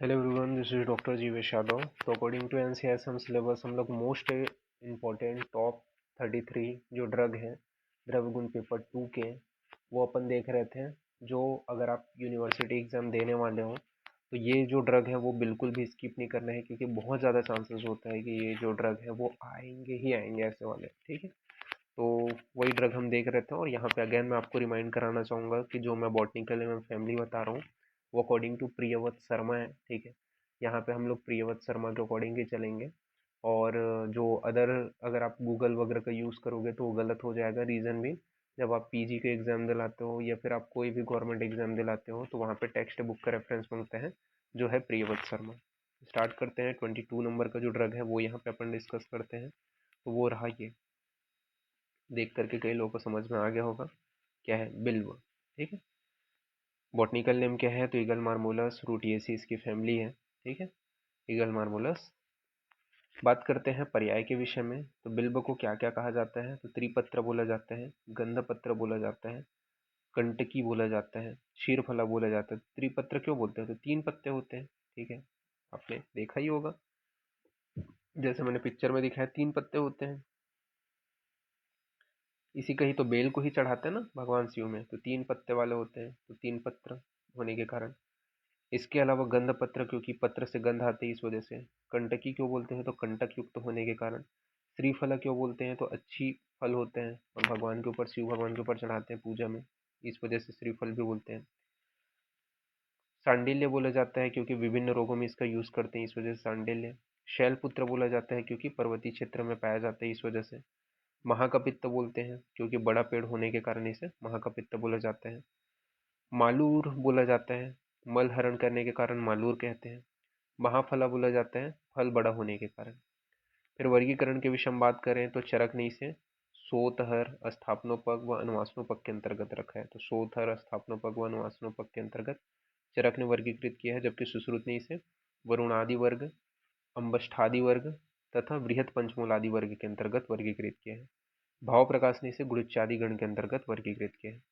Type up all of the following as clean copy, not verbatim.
Hello everyone, this is doctor Jeevesh Yadav. तो according to NCISM syllabus हम लोग मोस्ट इम्पॉर्टेंट टॉप 33 जो ड्रग हैं द्रव्य गुण पेपर 2 के वो अपन देख रहे थे। जो अगर आप यूनिवर्सिटी एग्ज़ाम देने वाले हो तो ये जो ड्रग है वो बिल्कुल भी स्किप नहीं करना है, क्योंकि बहुत ज़्यादा चांसेस होता है कि ये जो ड्रग है वो आएंगे ही आएंगे ऐसे वाले। ठीक है, तो वही ड्रग हम देख रहे थे। और यहाँ पे अगेन मैं आपको रिमाइंड कराना चाहूँगा कि जो मैं बॉटनिकल एवं फैमिली बता रहा हूँ वो अकॉर्डिंग टू प्रियव्रत शर्मा है। ठीक है, यहाँ पे हम लोग प्रियव्रत शर्मा के अकॉर्डिंग ही चलेंगे। और जो अदर अगर आप गूगल वगैरह का यूज़ करोगे तो वो गलत हो जाएगा। रीज़न भी, जब आप पीजी के एग्ज़ाम दिलाते हो या फिर आप कोई भी गवर्नमेंट एग्ज़ाम दिलाते हो तो वहाँ पे टेक्स्ट बुक का रेफरेंस मांगते हैं जो है प्रियव्रत शर्मा। स्टार्ट करते हैं। 22 नंबर का जो ड्रग है वो यहाँ पे अपन डिस्कस करते हैं। तो वो रहा ये, देख करके कई लोगों को समझ में आ गया होगा क्या है, बिल्व। ठीक है, बॉटनिकल नेम क्या है तो ईगल मार्मोलस रूटिएसी इसकी फैमिली है। ठीक है, ईगल मार्मोलस। बात करते हैं पर्याय के विषय में। तो बिल्व को क्या क्या कहा जाता है तो त्रिपत्र बोला जाता है, गंधपत्र बोला जाता है, कंटकी बोला जाता है, क्षीरफला बोला जाता है। त्रिपत्र क्यों बोलते हैं तो 3 पत्ते होते हैं। ठीक है, आपने देखा ही होगा, जैसे मैंने पिक्चर में दिखाया 3 पत्ते होते हैं। इसी कहीं तो बेल को ही चढ़ाते हैं ना भगवान शिव में, तो 3 पत्ते वाले होते हैं, तो 3 पत्र होने के कारण। इसके अलावा गंध पत्र, क्योंकि पत्र से गंध आती है इस वजह से। कंटकी क्यों बोलते हैं तो कंटक युक्त होने के कारण। श्रीफला क्यों बोलते हैं तो अच्छी फल होते हैं और भगवान के ऊपर, शिव भगवान के ऊपर चढ़ाते हैं पूजा में, इस वजह से श्रीफल भी बोलते हैं। सांडिल्य बोला जाता है क्योंकि विभिन्न रोगों में इसका यूज करते हैं, इस वजह से सांडिल्य। शैलपुत्र बोला जाता है क्योंकि पर्वतीय क्षेत्र में पाया जाता है, इस वजह से। महाकपित्त बोलते हैं क्योंकि बड़ा पेड़ होने के कारण इसे महाकपित्त बोला जाता है। मालूर बोला जाता है, मल हरण करने के कारण मालूर कहते हैं। महाफला बोला जाता है फल बड़ा होने के कारण। फिर वर्गीकरण के विषय में बात करें तो चरकनी से सोतहर, स्थापनोपग व अनुवासनोपग के अंतर्गत रखा है। तो सोतहर, स्थापनोपग व अनुवासनोपग के अंतर्गत चरक ने वर्गीकृत किया है, जबकि सुश्रुत ने इसे वरुणादि वर्ग, अंबष्ठादि वर्ग तथा बृहत पंचमूलादि वर्ग के अंतर्गत वर्गीकृत किया है। भाव प्रकाश ने इसे गुणिच्यादि गण के अंतर्गत वर्गीकृत किया है।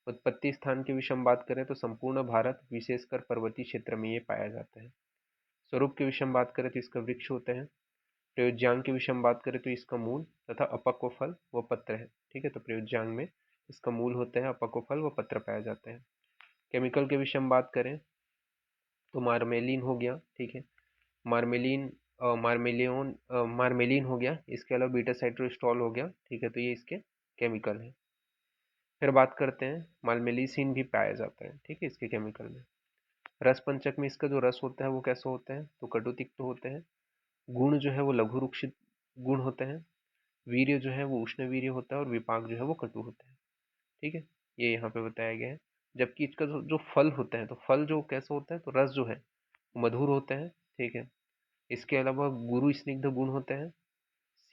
उत्पत्ति स्थान के विषय में बात करें तो संपूर्ण भारत, विशेषकर पर्वतीय क्षेत्र में ये पाया जाता है। स्वरूप के विषय में बात करें तो इसका वृक्ष होते हैं। प्रयोज्यांग के विषय में बात करें तो इसका मूल तथा अपक्व फल व पत्र है। ठीक है, तो प्रयोज्यांग में इसका मूल होता है, अपक्व फल व पत्र पाया जाता है। केमिकल के विषय में बात करें तो मार्मेलिन हो गया। ठीक है, मार्मेलिन, मार्मेलिन हो गया। इसके अलावा बीटा साइट्रोस्टॉल हो गया। ठीक है, तो ये इसके केमिकल है। फिर बात करते हैं, मालमेलिसिन भी पाया जाता है। ठीक है, इसके केमिकल में। रस पंचक में इसका जो रस होता है वो कैसे होता है तो कटुतिक्त होते हैं। गुण जो है वो लघु रुक्षित गुण होते हैं। वीर्य जो है वो उष्ण वीर्य होता है और विपाक जो है वो कटु होता है। ठीक है, ये यहाँ पे बताया गया है। जबकि इसका जो फल होता है तो फल जो कैसे होता है तो रस जो है वो मधुर होता है। ठीक है, इसके अलावा गुरु स्निग्ध गुण होते हैं,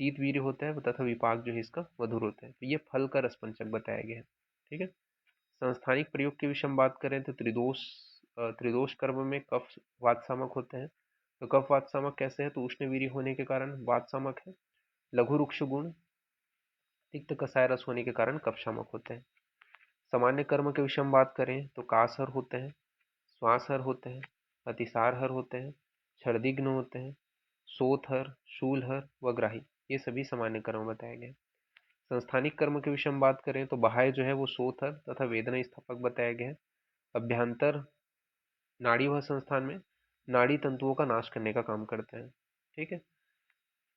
शीत वीर्य होता है तथा विपाक जो है इसका मधुर होता है। तो ये फल का रस पंचक बताया गया है। ठीक है, संस्थानिक प्रयोग के विषय में बात करें तो त्रिदोष कर्म में कफ वातसामक होते हैं। तो कफ वातसामक कैसे है तो उष्ण वीर्य होने के कारण वातसामक है। लघु रुक्ष गुण, तिक्त कसाय रस होने के कारण कफशामक होते हैं। सामान्य कर्म के विषय में बात करें तो कासहर होते हैं, श्वासहर होते हैं, अतिसारहर होते हैं, छर्दिग्न होते हैं, सोतहर, शूलहर व ग्राही, ये सभी सामान्य कर्म बताए गए। संस्थानिक कर्म के विषय में बात करें तो बाह्य जो है वो सोतहर तथा वेदना स्थापक बताया गया है। अभ्यंतर नाड़ी वह संस्थान में नाड़ी तंतुओं का नाश करने का काम करते हैं। ठीक है,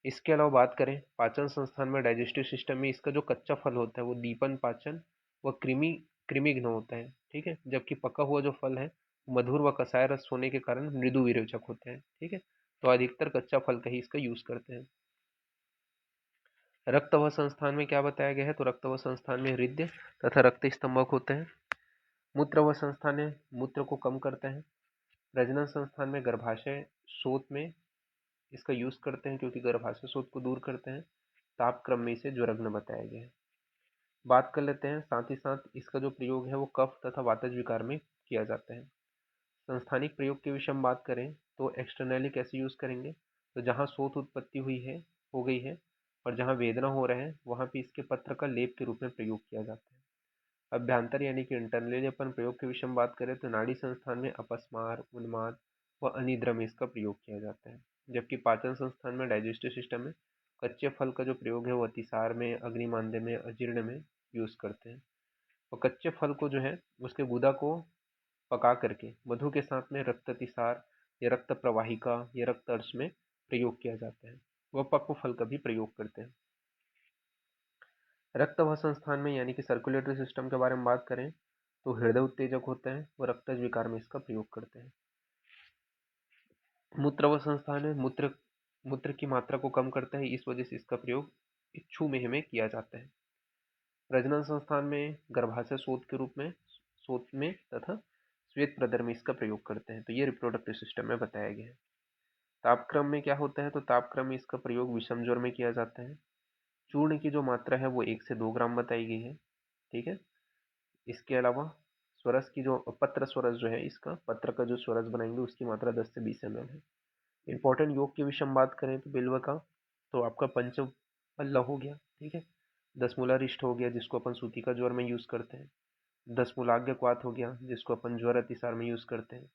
इसके अलावा बात करें पाचन संस्थान में, डाइजेस्टिव सिस्टम में इसका जो कच्चा फल होता है वो दीपन पाचन व कृमिघ्न होता है। ठीक है, जबकि पका हुआ जो फल है मधुर व कसाय रस होने के कारण मृदु विरेचक होते हैं। ठीक है, तो अधिकतर कच्चा फल का ही इसका यूज करते हैं। रक्तवह संस्थान में क्या बताया गया है तो रक्तवह संस्थान में हृदय तथा रक्त स्तंभक होते हैं। मूत्रवह संस्थान में मूत्र को कम करते हैं। प्रजनन संस्थान में गर्भाशय शोथ में इसका यूज करते हैं क्योंकि गर्भाशय शोथ को दूर करते हैं। ताप क्रम में इसे ज्वरग्न बताया गया है। बात कर लेते हैं साथ ही साथ इसका जो प्रयोग है वो कफ तथा वातज विकार में किया जाता है। संस्थानिक प्रयोग के विषय में बात करें तो एक्सटर्नली कैसे यूज करेंगे तो जहाँ शोथ उत्पत्ति हुई है, हो गई है और जहाँ वेदना हो रहा है वहाँ पे इसके पत्र का लेप के रूप में प्रयोग किया जाता है। अभ्यंतर यानी कि इंटरनली अपन प्रयोग के विषय में बात करें तो नाड़ी संस्थान में अपस्मार, उन्माद, व अनिद्रा में इसका प्रयोग किया जाता है। जबकि पाचन संस्थान में, डाइजेस्टिव सिस्टम में, कच्चे फल का जो प्रयोग है वो अतिसार में, अग्निमांद्य में, अजीर्ण में यूज करते हैं। और कच्चे फल को जो है उसके गुदा को पका करके मधु के साथ में रक्त अतिसार या रक्त प्रवाहिका या रक्त अर्श में प्रयोग किया जाता है। वह पक्व फल का भी प्रयोग करते हैं। रक्त वह संस्थान में यानी कि सर्कुलेटरी सिस्टम के बारे में बात करें तो हृदय उत्तेजक होता है, वो रक्तज विकार में इसका प्रयोग करते हैं। मूत्र वह संस्थान है, मूत्र की मात्रा को कम करता है, इस वजह से इसका प्रयोग इच्छुमेह में किया जाता है। प्रजनन संस्थान में गर्भाशय शोथ में तथा श्वेत प्रदर में इसका प्रयोग करते हैं। तो ये रिप्रोडक्टिव सिस्टम में बताया गया है। तापक्रम में क्या होता है, तो तापक्रम में इसका प्रयोग विषम ज्वर में किया जाता है। चूर्ण की जो मात्रा है वो 1 से 2 ग्राम बताई गई है। ठीक है। इसके अलावा स्वरस की जो पत्र स्वरस जो है, इसका पत्र का जो स्वरस बनाएंगे उसकी मात्रा 10 से 20 ml है। इंपॉर्टेंट योग के विषय में बात करें तो बिल्व का तो आपका पंचपल्ला हो गया। ठीक है। 10 मूलारिष्ट हो गया जिसको अपन सूती का ज्वर में यूज करते हैं। 10 मूलाग्र क्वाथ हो गया जिसको अपन ज्वर अतिसार में यूज करते हैं।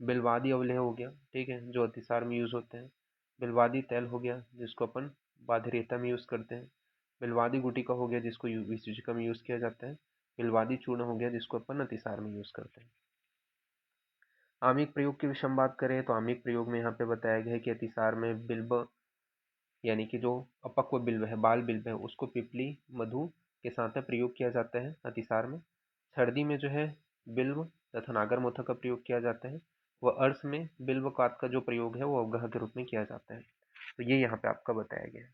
बिलवादी अवलेह हो गया, ठीक है, जो अतिसार में यूज होते हैं। बिलवादी तैल हो गया जिसको अपन बाध्यरेता में यूज करते हैं। बिलवादी गुटिका हो गया जिसको विसूचिका में यूज किया जाता है। बिलवादी चूर्ण हो गया जिसको अपन अतिसार में यूज करते हैं। आमिक प्रयोग की विषय में बात करें तो आमिक प्रयोग में यहाँ पे बताया गया है कि अतिसार में बिल्व यानी कि जो अपक्व बिल्व है, बाल बिल्व है, उसको पिपली मधु के साथ में प्रयोग किया जाता है अतिसार में। सर्दी में जो है बिल्व तथा नागरमोथा का प्रयोग किया जाता है। वह अर्श में बिल्व कात का जो प्रयोग है वो अवगाह के रूप में किया जाता है। तो ये यहाँ पे आपका बताया गया है।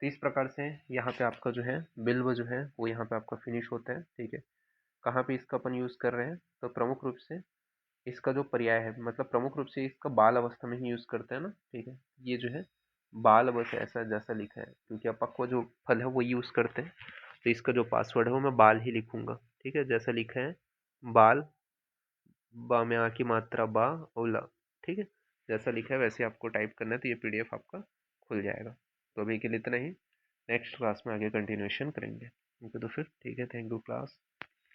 तो इस प्रकार से यहाँ पे आपका जो है बिल्व जो है वो यहाँ पे आपका फिनिश होता है। ठीक है। कहाँ पे इसका अपन यूज कर रहे हैं, तो प्रमुख रूप से इसका जो पर्याय है, मतलब प्रमुख रूप से इसका बाल अवस्था में ही यूज करते हैं ना। ठीक है। ये जो है बाल अवस्था ऐसा जैसा लिखा है, क्योंकि अपक्व जो फल है वो यूज करते हैं, तो इसका जो पासवर्ड है वो मैं बाल ही लिखूंगा। ठीक है। जैसा लिखा है बाल, बा में आ की मात्रा बा, ओला। ठीक है। जैसा लिखा है वैसे आपको टाइप करना है, तो ये पीडीएफ आपका खुल जाएगा। तो अभी के लिए इतना ही। नेक्स्ट क्लास में आगे कंटिन्यूएशन करेंगे। ओके, तो फिर ठीक है। Thank you class.